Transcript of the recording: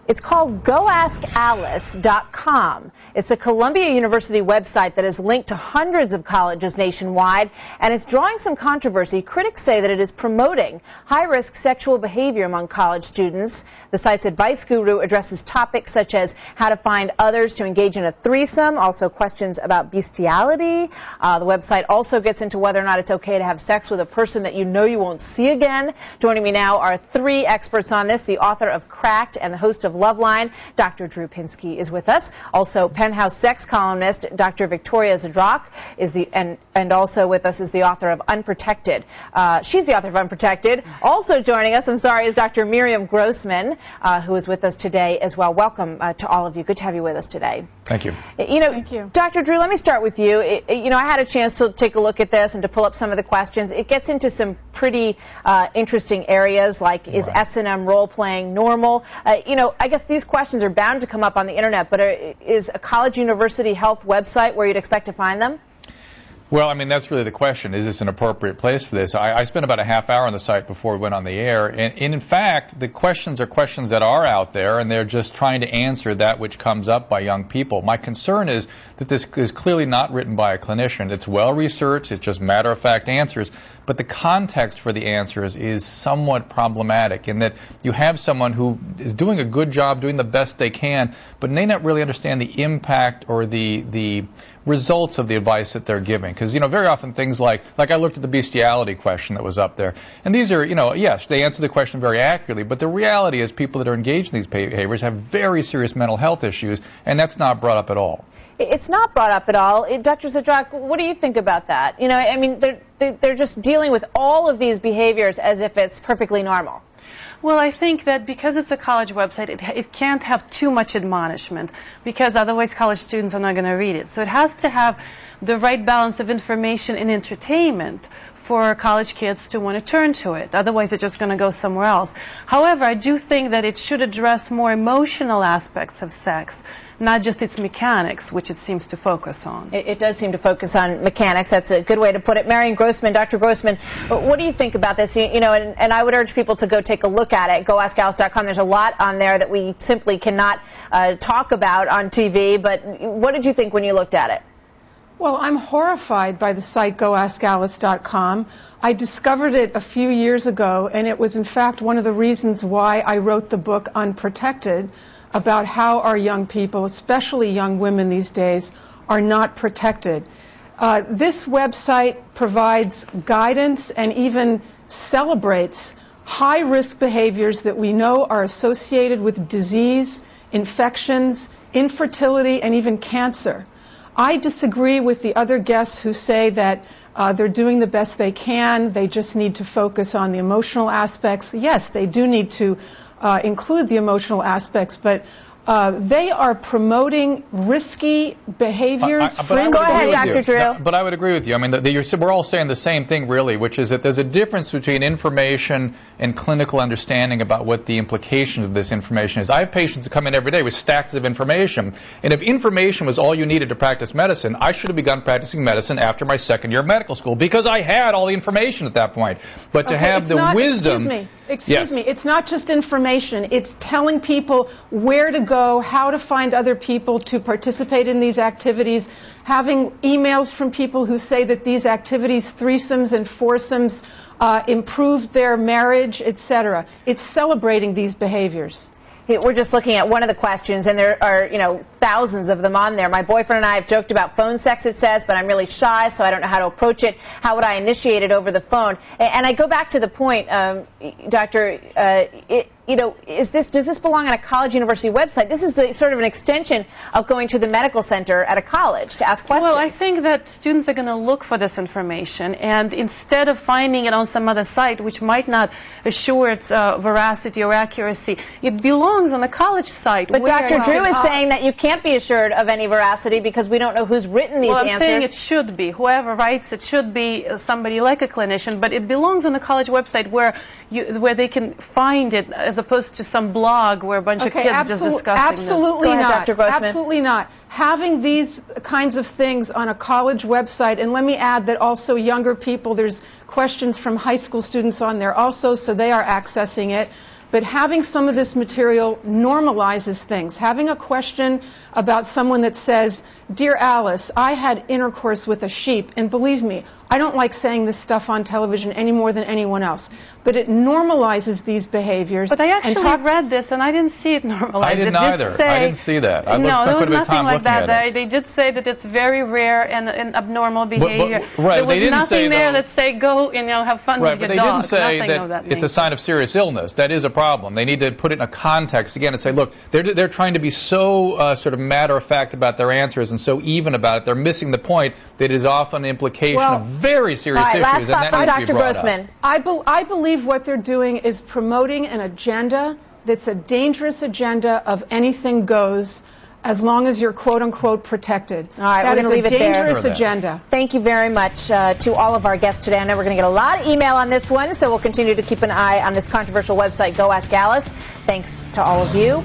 It's called GoAskAlice.com. It's a Columbia University website that is linked to hundreds of colleges nationwide, and it's drawing some controversy. Critics say that it is promoting high-risk sexual behavior among college students. The site's advice guru addresses topics such as how to find others to engage in a threesome, also questions about bestiality. The website also gets into whether or not it's okay to have sex with a person that you know you won't see again. Joining me now are three experts on this, the author of Cracked and the host of Loveline, Dr. Drew Pinsky is with us. Also, Penthouse sex columnist Dr. Victoria Zadrock is and also with us is the author of Unprotected. She's the author of Unprotected. Also joining us, is Dr. Miriam Grossman, who is with us today as well. Welcome to all of you. Good to have you with us today. Thank you. Thank you. Dr. Drew, let me start with you. I had a chance to take a look at this and to pull up some of the questions. It gets into some pretty interesting areas, like is S&M role-playing normal? I guess these questions are bound to come up on the internet, but is a college university health website where you'd expect to find them? Well, I mean, that's really the question. Is this an appropriate place for this? I spent about a half hour on the site before we went on the air, and in fact, the questions are questions that are out there, and they're just trying to answer that which comes up by young people. My concern is that this is clearly not written by a clinician. It's well-researched, it's just matter-of-fact answers, but the context for the answers is somewhat problematic in that you have someone who is doing a good job, doing the best they can, but may not really understand the impact or the results of the advice that they're giving. Because, very often things like I looked at the bestiality question that was up there. And these are, yes, they answer the question very accurately, but the reality is people that are engaged in these behaviors have very serious mental health issues, and that's not brought up at all. It's not brought up at all. Dr. Zadrock, what do you think about that? They're just dealing with all of these behaviors as if it's perfectly normal. Well, I think that because it's a college website, it can't have too much admonishment, because otherwise college students are not going to read it. So it has to have the right balance of information and entertainment for college kids to want to turn to it. Otherwise, they're just going to go somewhere else. However, I do think that it should address more emotional aspects of sex, not just its mechanics, which it seems to focus on. It does seem to focus on mechanics. That's a good way to put it. Marion Grossman, Dr. Grossman, what do you think about this? And I would urge people to go take a look at it. GoAskAlice.com. There's a lot on there that we simply cannot talk about on TV. But what did you think when you looked at it? Well, I'm horrified by the site GoAskAlice.com. I discovered it a few years ago, and it was in fact one of the reasons why I wrote the book Unprotected, about how our young people, especially young women these days, are not protected. This website provides guidance and even celebrates high-risk behaviors that we know are associated with disease, infections, infertility, and even cancer. I disagree with the other guests who say that they're doing the best they can. They just need to focus on the emotional aspects. Yes, they do need to include the emotional aspects, but they are promoting risky behaviors. Go ahead, Dr. Drew. But I would agree with you. I mean, we're all saying the same thing, really, which is that there's a difference between information and clinical understanding about what the implication of this information is. I have patients that come in every day with stacks of information, and if information was all you needed to practice medicine, I should have begun practicing medicine after my second year of medical school, because I had all the information at that point. But to have the wisdom... Excuse me, it's not just information. It's telling people where to go, how to find other people to participate in these activities, having emails from people who say that these activities, threesomes and foursomes, improved their marriage, etc. It's celebrating these behaviors. We're just looking at one of the questions, and there are, thousands of them on there. My boyfriend and I have joked about phone sex, it says, but I'm really shy, so I don't know how to approach it. How would I initiate it over the phone? And I go back to the point, Doctor, does this belong on a college university website? This is sort of an extension of going to the medical center at a college to ask questions. Well, I think that students are going to look for this information, and instead of finding it on some other site, which might not assure its veracity or accuracy, it belongs on a college site. But Dr. Drew is saying that you can't be assured of any veracity because we don't know who's written these answers. Well, I'm saying it should be. Whoever writes it should be somebody like a clinician, but it belongs on a college website where they can find it, as opposed to some blog where a bunch of kids just discussing absolutely this. Not. Dr. Grossman. Absolutely not. Having these kinds of things on a college website, and let me add that also younger people, there's questions from high school students on there also, so they are accessing it. but having some of this material normalizes things. Having a question about someone that says, "Dear Alice, I had intercourse with a sheep," and believe me, I don't like saying this stuff on television any more than anyone else, but it normalizes these behaviors. But I actually read this, and I didn't see it normalized. I didn't either. I didn't see that. I no, there was nothing like that. It. They did say that it's very rare and abnormal behavior. Right, there was nothing there that say go and have fun with your dog. Right, but they didn't say that it's a sign of serious illness. That is a problem. They need to put it in a context again and say, look, they're trying to be so sort of matter of fact about their answers and so even about it. They're missing the point that it is often an implication of very serious issues. Last thought from Dr. Grossman. I believe what they're doing is promoting an agenda that's a dangerous agenda of anything goes, as long as you're quote-unquote protected. All right, we're going to leave it there. That is a dangerous agenda. Thank you very much to all of our guests today. I know we're going to get a lot of email on this one, so we'll continue to keep an eye on this controversial website, Go Ask Alice. Thanks to all of you.